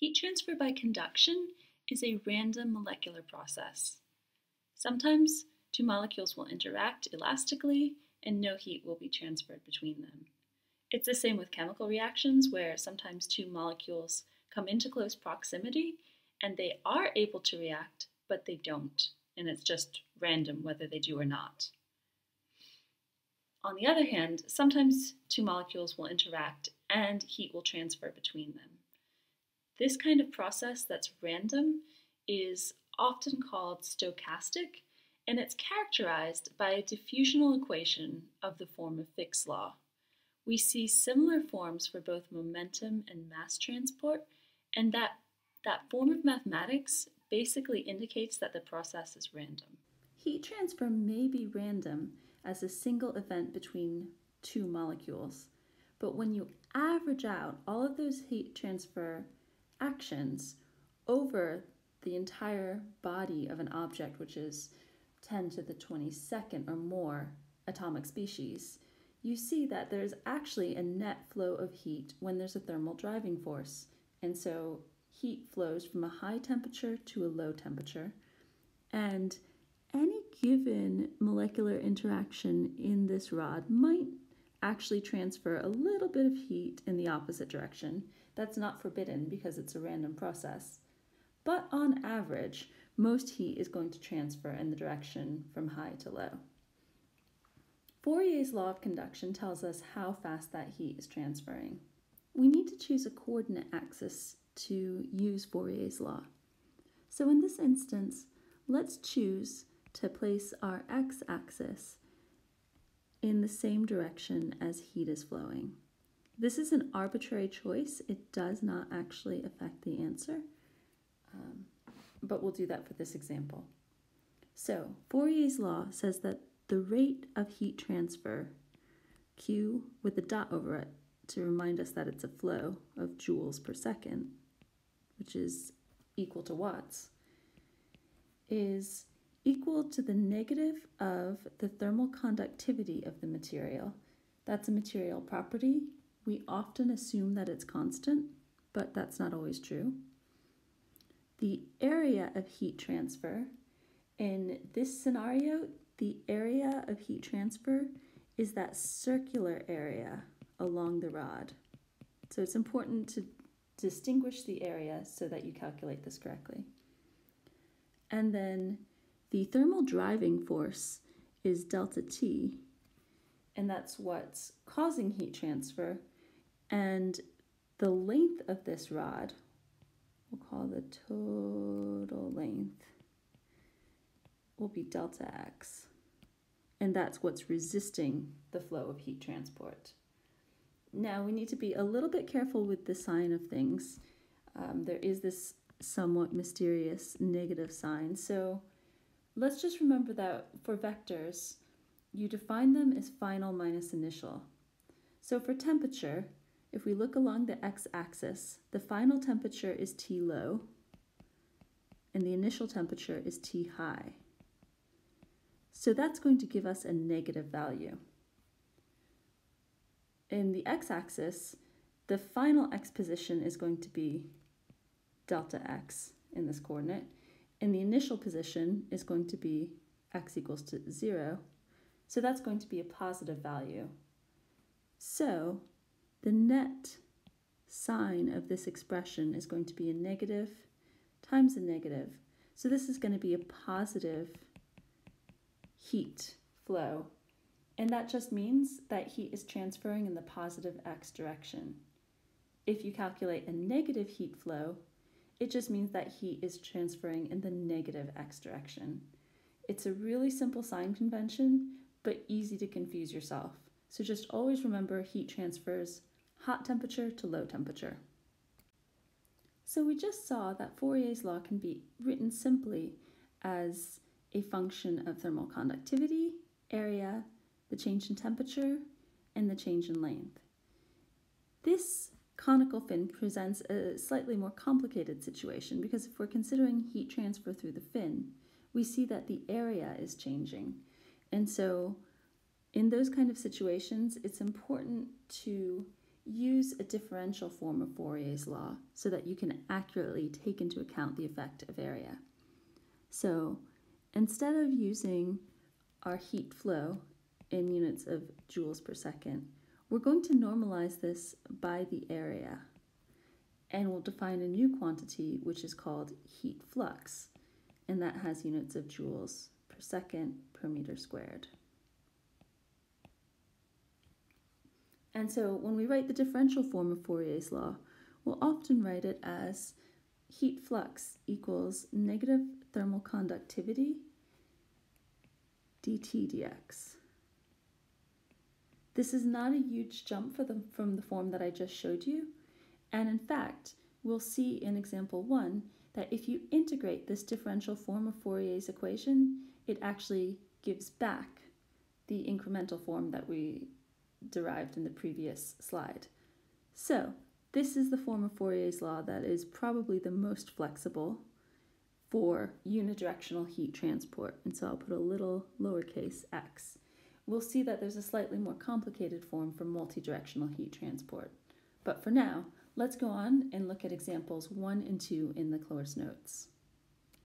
Heat transfer by conduction is a random molecular process. Sometimes two molecules will interact elastically and no heat will be transferred between them. It's the same with chemical reactions where sometimes two molecules come into close proximity and they are able to react, but they don't, and it's just random whether they do or not. On the other hand, sometimes two molecules will interact and heat will transfer between them. This kind of process that's random is often called stochastic, and it's characterized by a diffusional equation of the form of Fick's law. We see similar forms for both momentum and mass transport, and that form of mathematics basically indicates that the process is random. Heat transfer may be random as a single event between two molecules, but when you average out all of those heat transfer actions over the entire body of an object, which is 10 to the 22nd or more atomic species, you see that there's actually a net flow of heat when there's a thermal driving force. And so heat flows from a high temperature to a low temperature. And any given molecular interaction in this rod might actually transfer a little bit of heat in the opposite direction. That's not forbidden because it's a random process. But on average, most heat is going to transfer in the direction from high to low. Fourier's law of conduction tells us how fast that heat is transferring. We need to choose a coordinate axis to use Fourier's law. So in this instance, let's choose to place our x-axis in the same direction as heat is flowing. This is an arbitrary choice. It does not actually affect the answer, but we'll do that for this example. So Fourier's law says that the rate of heat transfer, Q with a dot over it to remind us that it's a flow of joules per second, which is equal to watts, is equal to the negative of the thermal conductivity of the material. That's a material property. We often assume that it's constant, but that's not always true. The area of heat transfer, in this scenario, the area of heat transfer is that circular area along the rod. So it's important to distinguish the area so that you calculate this correctly. And then the thermal driving force is delta T, and that's what's causing heat transfer. And the length of this rod, we'll call the total length, will be delta X. And that's what's resisting the flow of heat transport. Now we need to be a little bit careful with the sign of things. There is this somewhat mysterious negative sign. So let's just remember that for vectors, you define them as final minus initial. So for temperature, if we look along the x-axis, the final temperature is T low, and the initial temperature is T high. So that's going to give us a negative value. In the x-axis, the final x position is going to be delta x in this coordinate, and the initial position is going to be x equals to 0, so that's going to be a positive value. So the net sign of this expression is going to be a negative times a negative, so this is going to be a positive heat flow, and that just means that heat is transferring in the positive x direction. If you calculate a negative heat flow, it just means that heat is transferring in the negative x direction. It's a really simple sign convention, but easy to confuse yourself. So just always remember heat transfers hot temperature to low temperature. So we just saw that Fourier's law can be written simply as a function of thermal conductivity, area, the change in temperature, and the change in length. This conical fin presents a slightly more complicated situation because if we're considering heat transfer through the fin, we see that the area is changing. And so in those kind of situations, it's important to use a differential form of Fourier's law so that you can accurately take into account the effect of area. So instead of using our heat flow in units of joules per second, we're going to normalize this by the area, and we'll define a new quantity which is called heat flux, and that has units of joules per second per meter squared. And so when we write the differential form of Fourier's law, we'll often write it as heat flux equals negative thermal conductivity dt dx. This is not a huge jump from the form that I just showed you, and in fact, we'll see in example 1 that if you integrate this differential form of Fourier's equation, it actually gives back the incremental form that we derived in the previous slide. So this is the form of Fourier's law that is probably the most flexible for unidirectional heat transport, and so I'll put a little lowercase x. We'll see that there's a slightly more complicated form for multidirectional heat transport. But for now, let's go on and look at examples 1 and 2 in the course notes.